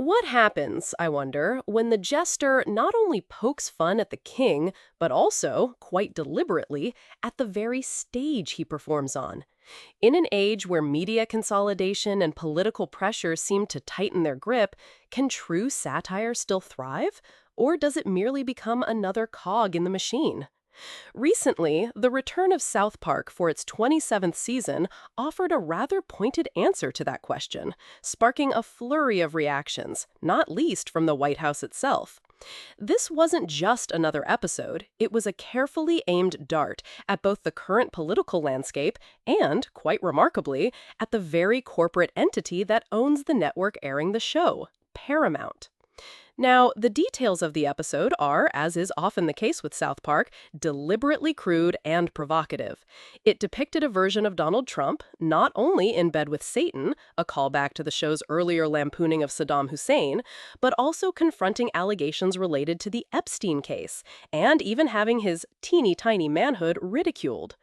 What happens, I wonder, when the jester not only pokes fun at the king, but also, quite deliberately, at the very stage he performs on? In an age where media consolidation and political pressure seem to tighten their grip, can true satire still thrive? Or does it merely become another cog in the machine? Recently, the return of South Park for its 27th season offered a rather pointed answer to that question, sparking a flurry of reactions, not least from the White House itself. This wasn't just another episode, it was a carefully aimed dart at both the current political landscape and, quite remarkably, at the very corporate entity that owns the network airing the show, Paramount. Now, the details of the episode are, as is often the case with South Park, deliberately crude and provocative. It depicted a version of Donald Trump, not only in bed with Satan, a callback to the show's earlier lampooning of Saddam Hussein, but also confronting allegations related to the Epstein case, and even having his teeny tiny manhood ridiculed.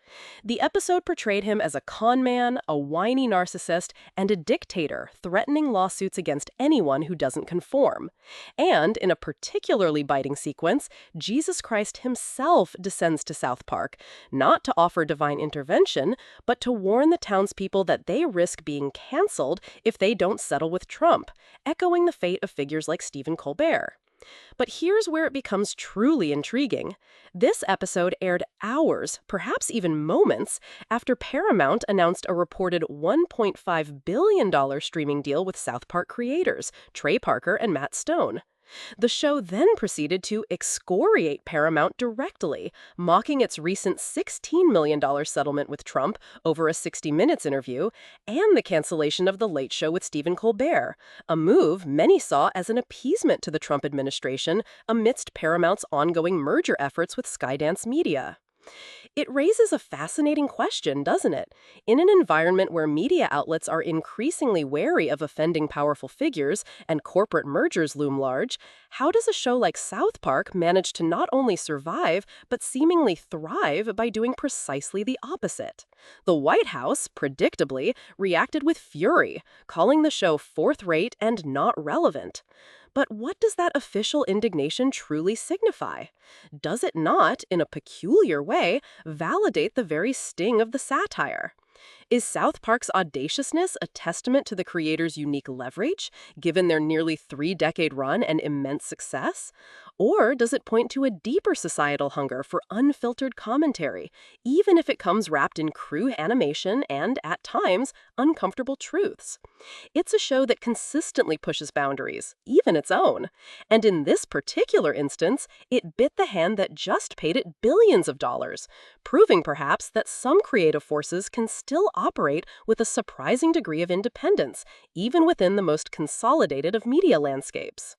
The episode portrayed him as a con man, a whiny narcissist, and a dictator, threatening lawsuits against anyone who doesn't conform. And in a particularly biting sequence, Jesus Christ himself descends to South Park, not to offer divine intervention, but to warn the townspeople that they risk being canceled if they don't settle with Trump, echoing the fate of figures like Stephen Colbert. But here's where it becomes truly intriguing. This episode aired hours, perhaps even moments, after Paramount announced a reported $1.5 billion streaming deal with South Park creators, Trey Parker and Matt Stone. The show then proceeded to excoriate Paramount directly, mocking its recent $16 million settlement with Trump over a 60 Minutes interview and the cancellation of The Late Show with Stephen Colbert, a move many saw as an appeasement to the Trump administration amidst Paramount's ongoing merger efforts with Skydance Media. It raises a fascinating question, doesn't it? In an environment where media outlets are increasingly wary of offending powerful figures and corporate mergers loom large, how does a show like South Park manage to not only survive, but seemingly thrive by doing precisely the opposite? The White House, predictably, reacted with fury, calling the show fourth-rate and not relevant. But what does that official indignation truly signify? Does it not, in a peculiar way, validate the very sting of the satire? Is South Park's audaciousness a testament to the creators' unique leverage, given their nearly three-decade run and immense success? Or does it point to a deeper societal hunger for unfiltered commentary, even if it comes wrapped in crude animation and, at times, uncomfortable truths? It's a show that consistently pushes boundaries, even its own. And in this particular instance, it bit the hand that just paid it billions of dollars, proving perhaps that some creative forces can still operate with a surprising degree of independence, even within the most consolidated of media landscapes.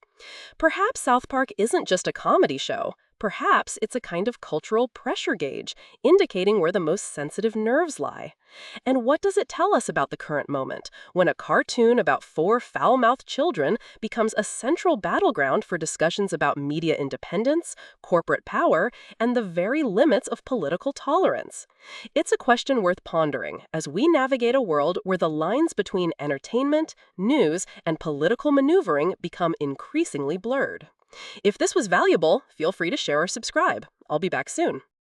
Perhaps South Park isn't just a comedy show. Perhaps it's a kind of cultural pressure gauge, indicating where the most sensitive nerves lie. And what does it tell us about the current moment, when a cartoon about four foul-mouthed children becomes a central battleground for discussions about media independence, corporate power, and the very limits of political tolerance? It's a question worth pondering as we navigate a world where the lines between entertainment, news, and political maneuvering become increasingly blurred. If this was valuable, feel free to share or subscribe. I'll be back soon.